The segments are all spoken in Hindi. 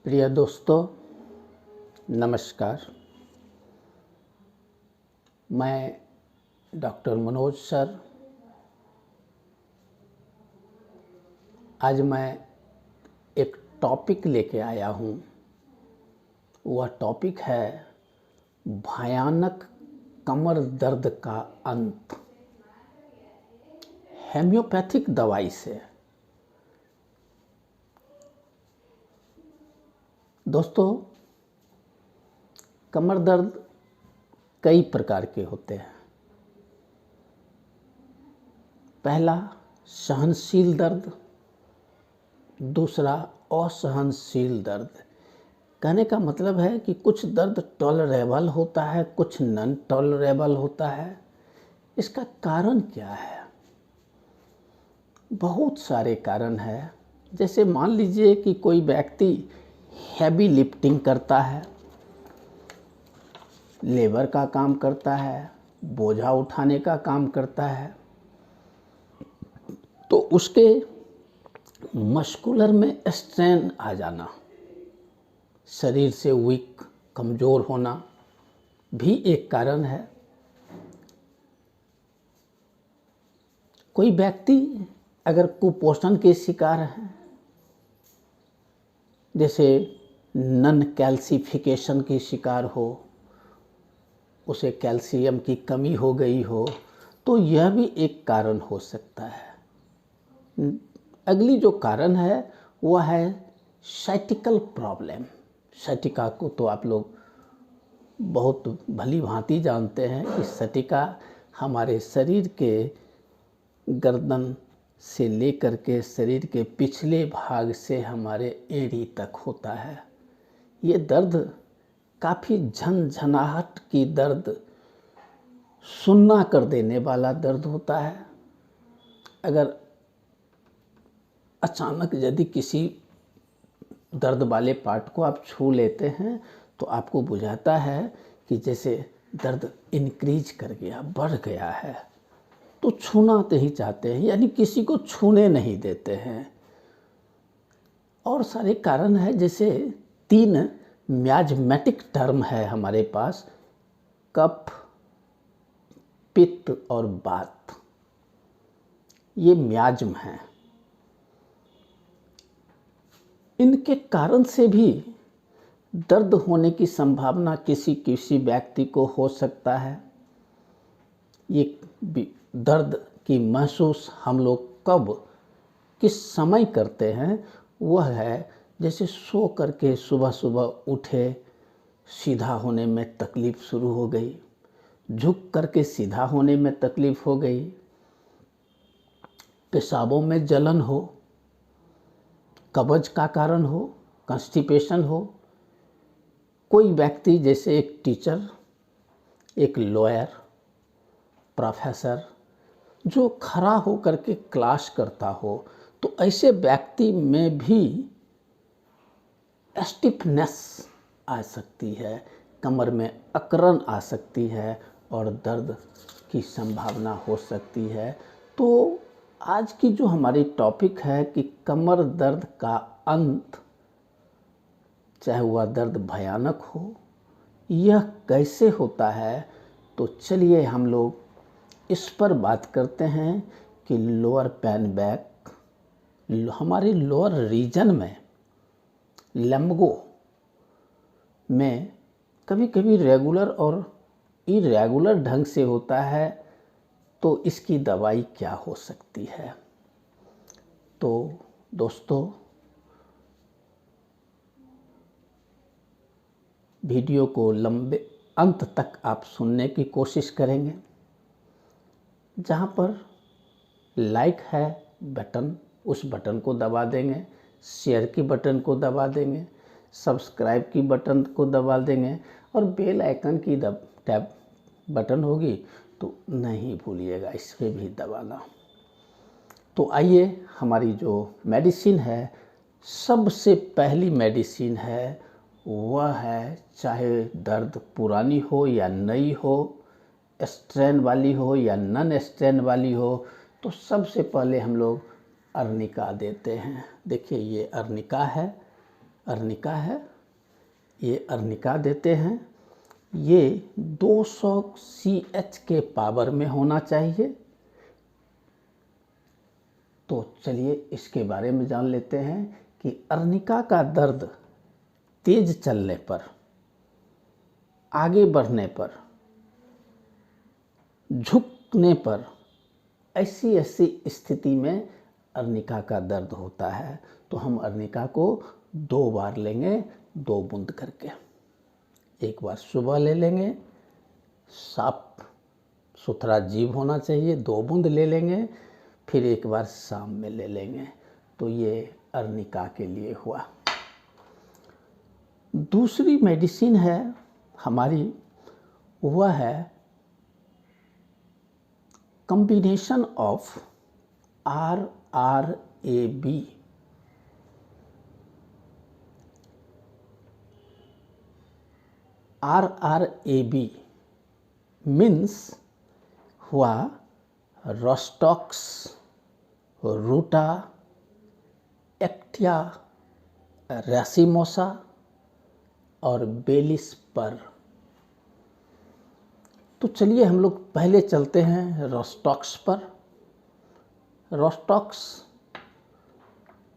प्रिय दोस्तों, नमस्कार। मैं डॉक्टर मनोज सर। आज मैं एक टॉपिक लेके आया हूँ। वह टॉपिक है भयानक कमर दर्द का अंत होम्योपैथिक दवाई से। दोस्तों, कमर दर्द कई प्रकार के होते हैं। पहला सहनशील दर्द, दूसरा असहनशील दर्द। कहने का मतलब है कि कुछ दर्द टॉलरेबल होता है, कुछ नॉन टॉलरेबल होता है। इसका कारण क्या है? बहुत सारे कारण हैं। जैसे मान लीजिए कि कोई व्यक्ति हैवी लिफ्टिंग करता है, लेबर का काम करता है, बोझा उठाने का काम करता है, तो उसके मस्कुलर में स्ट्रेन आ जाना, शरीर से वीक कमज़ोर होना भी एक कारण है। कोई व्यक्ति अगर कुपोषण के शिकार है, जैसे नॉन कैल्सिफिकेशन की शिकार हो, उसे कैल्शियम की कमी हो गई हो, तो यह भी एक कारण हो सकता है। अगली जो कारण है वह है साइटिकल प्रॉब्लम। साइटिका को तो आप लोग बहुत भली भांति जानते हैं कि साइटिका हमारे शरीर के गर्दन से लेकर के शरीर के पिछले भाग से हमारे एड़ी तक होता है। ये दर्द काफ़ी झनझनाहट की दर्द, सुन्ना कर देने वाला दर्द होता है। अगर अचानक यदि किसी दर्द वाले पार्ट को आप छू लेते हैं तो आपको बुझाता है कि जैसे दर्द इंक्रीज कर गया, बढ़ गया है, तो छूना नहीं चाहते हैं, यानी किसी को छूने नहीं देते हैं। और सारे कारण है। जैसे 3 म्याज़मेटिक टर्म है हमारे पास: कफ, पित्त और वात। ये म्याज्म हैं। इनके कारण से भी दर्द होने की संभावना किसी व्यक्ति को हो सकता है। ये दर्द की महसूस हम लोग कब, किस समय करते हैं? वह है जैसे सो करके सुबह सुबह उठे, सीधा होने में तकलीफ़ शुरू हो गई, झुक करके सीधा होने में तकलीफ़ हो गई, पेशाबों में जलन हो, कब्ज का कारण हो, कॉन्स्टिपेशन हो। कोई व्यक्ति जैसे एक टीचर, एक लॉयर, प्रोफेसर जो खड़ा हो करके क्लास करता हो, तो ऐसे व्यक्ति में भी स्टिफनेस आ सकती है, कमर में अकड़न आ सकती है और दर्द की संभावना हो सकती है। तो आज की जो हमारी टॉपिक है कि कमर दर्द का अंत, चाहे वह दर्द भयानक हो, यह कैसे होता है? तो चलिए हम लोग इस पर बात करते हैं कि लोअर पैन बैक, हमारे लोअर रीजन में, लंबगो में कभी कभी रेगुलर और इरेगुलर ढंग से होता है, तो इसकी दवाई क्या हो सकती है? तो दोस्तों, वीडियो को लंबे अंत तक आप सुनने की कोशिश करेंगे। जहाँ पर लाइक है बटन, उस बटन को दबा देंगे, शेयर की बटन को दबा देंगे, सब्सक्राइब की बटन को दबा देंगे और बेल आइकन की टैब बटन होगी तो नहीं भूलिएगा इस पर भी दबाना। तो आइए, हमारी जो मेडिसिन है, सबसे पहली मेडिसिन है वह है, चाहे दर्द पुरानी हो या नई हो, स्ट्रेन वाली हो या नॉन स्ट्रेन वाली हो, तो सबसे पहले हम लोग अर्निका देते हैं। देखिए, ये अर्निका है। अर्निका है, ये अर्निका देते हैं। ये 200 CH के पावर में होना चाहिए। तो चलिए इसके बारे में जान लेते हैं कि अर्निका का दर्द तेज चलने पर, आगे बढ़ने पर, झुकने पर, ऐसी ऐसी स्थिति में अर्निका का दर्द होता है। तो हम अर्निका को 2 बार लेंगे, 2 बूंद करके। एक बार सुबह ले लेंगे, साफ सुथरा जीभ होना चाहिए, 2 बूंद ले लेंगे, फिर एक बार शाम में ले लेंगे। तो ये अर्निका के लिए हुआ। दूसरी मेडिसिन है हमारी, वह है combination of RRAB। RRAB means हुआ रोस्टॉक्स, रूटा, एक्टिया, रेसिमोसा और बेलिस्पर। तो चलिए हम लोग पहले चलते हैं रोस्टॉक्स पर। रोस्टॉक्स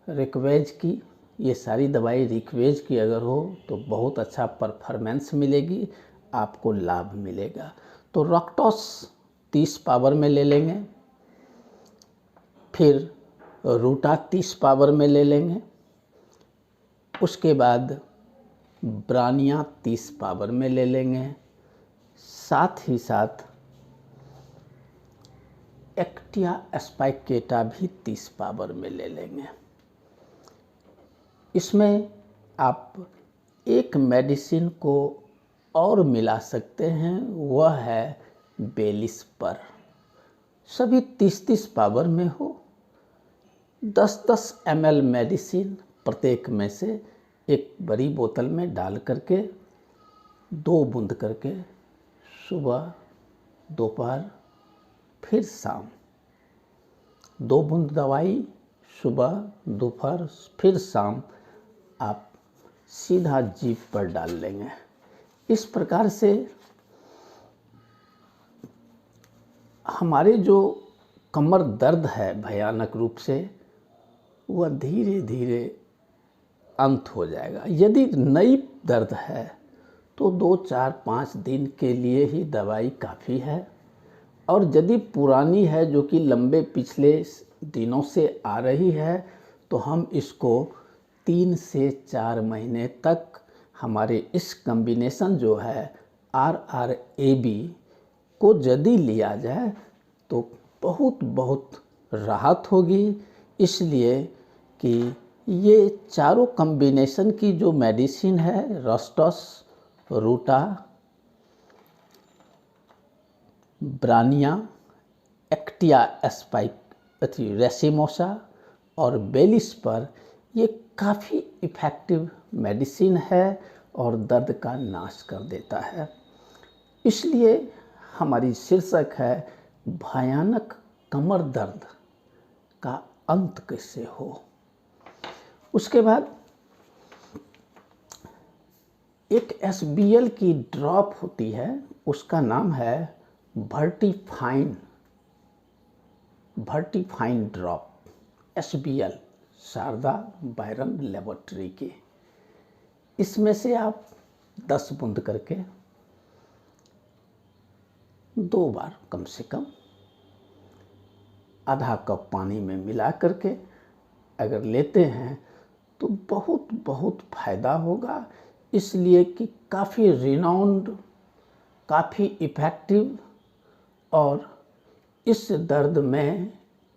रिक्वेज की, ये सारी दवाई रिक्वेज की अगर हो तो बहुत अच्छा परफॉर्मेंस मिलेगी, आपको लाभ मिलेगा। तो रोक्टॉस 30 पावर में ले लेंगे, फिर रूटा 30 पावर में ले लेंगे, उसके बाद ब्रानिया 30 पावर में ले लेंगे, साथ ही साथ एक्टिया स्पाइकेटा भी 30 पावर में ले लेंगे। इसमें आप एक मेडिसिन को और मिला सकते हैं, वह है बेलिस्पर। सभी 30-30 पावर में हो। 10-10 ml मेडिसिन प्रत्येक में से एक बड़ी बोतल में डाल करके 2 बूंद करके सुबह, दोपहर, फिर शाम 2 बूंद दवाई, सुबह, दोपहर, फिर शाम आप सीधा जीभ पर डाल लेंगे। इस प्रकार से हमारे जो कमर दर्द है भयानक रूप से, वह धीरे धीरे अंत हो जाएगा। यदि नई दर्द है तो 2, 4, 5 दिन के लिए ही दवाई काफ़ी है, और यदि पुरानी है जो कि लंबे पिछले दिनों से आ रही है, तो हम इसको 3 से 4 महीने तक हमारे इस कॉम्बिनेशन जो है RRAB को यदि लिया जाए तो बहुत बहुत राहत होगी। इसलिए कि ये चारों कॉम्बिनेशन की जो मेडिसिन है, रोस्टॉस, रूटा, ब्रानिया, एक्टिया रेसिमोसा और बेलिस्पर, ये काफ़ी इफ़ेक्टिव मेडिसिन है और दर्द का नाश कर देता है। इसलिए हमारी शीर्षक है भयानक कमर दर्द का अंत कैसे हो। उसके बाद एक SBL की ड्रॉप होती है, उसका नाम है Vertifine drop, SBL, Sharda Boiron laboratory की। इसमें से आप 10 बूंद करके 2 बार कम से कम आधा कप पानी में मिला करके अगर लेते हैं तो बहुत बहुत फ़ायदा होगा। इसलिए कि काफ़ी रिनाउंड, काफ़ी इफ़ेक्टिव और इस दर्द में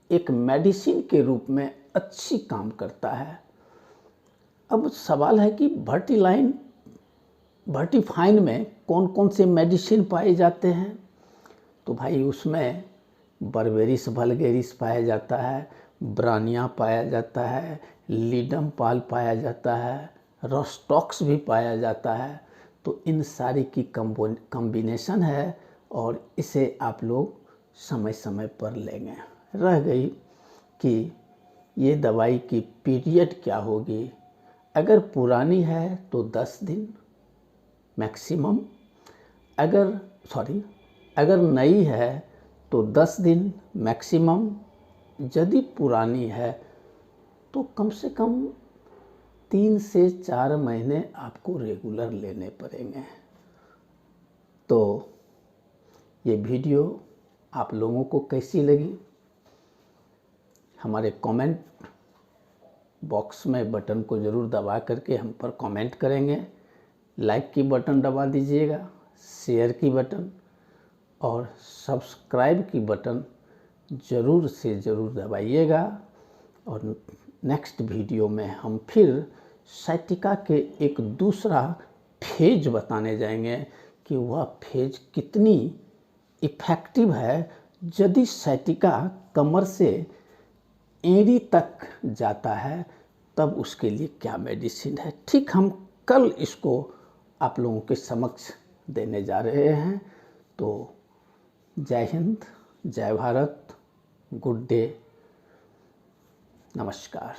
एक मेडिसिन के रूप में अच्छी काम करता है। अब सवाल है कि वर्टिफाइन में कौन कौन से मेडिसिन पाए जाते हैं। तो भाई उसमें बर्बेरिस वल्गेरिस पाया जाता है, ब्रानिया पाया जाता है, लीडम पाल पाया जाता है, रोस्टॉक्स भी पाया जाता है। तो इन सारी की कॉम्बिनेशन है और इसे आप लोग समय समय पर लेंगे। रह गई कि ये दवाई की पीरियड क्या होगी। अगर पुरानी है तो 10 दिन मैक्सिमम, अगर नई है तो 10 दिन मैक्सिमम, यदि पुरानी है तो कम से कम 3 से 4 महीने आपको रेगुलर लेने पड़ेंगे। तो ये वीडियो आप लोगों को कैसी लगी, हमारे कमेंट बॉक्स में बटन को ज़रूर दबा करके हम पर कमेंट करेंगे। लाइक की बटन दबा दीजिएगा, शेयर की बटन और सब्सक्राइब की बटन ज़रूर से ज़रूर दबाइएगा। और नेक्स्ट वीडियो में हम फिर साइटिका के एक दूसरा फेज बताने जाएंगे कि वह फेज कितनी इफ़ेक्टिव है। यदि साइटिका कमर से एड़ी तक जाता है तब उसके लिए क्या मेडिसिन है, ठीक हम कल इसको आप लोगों के समक्ष देने जा रहे हैं। तो जय हिंद, जय भारत, गुड डे, नमस्कार।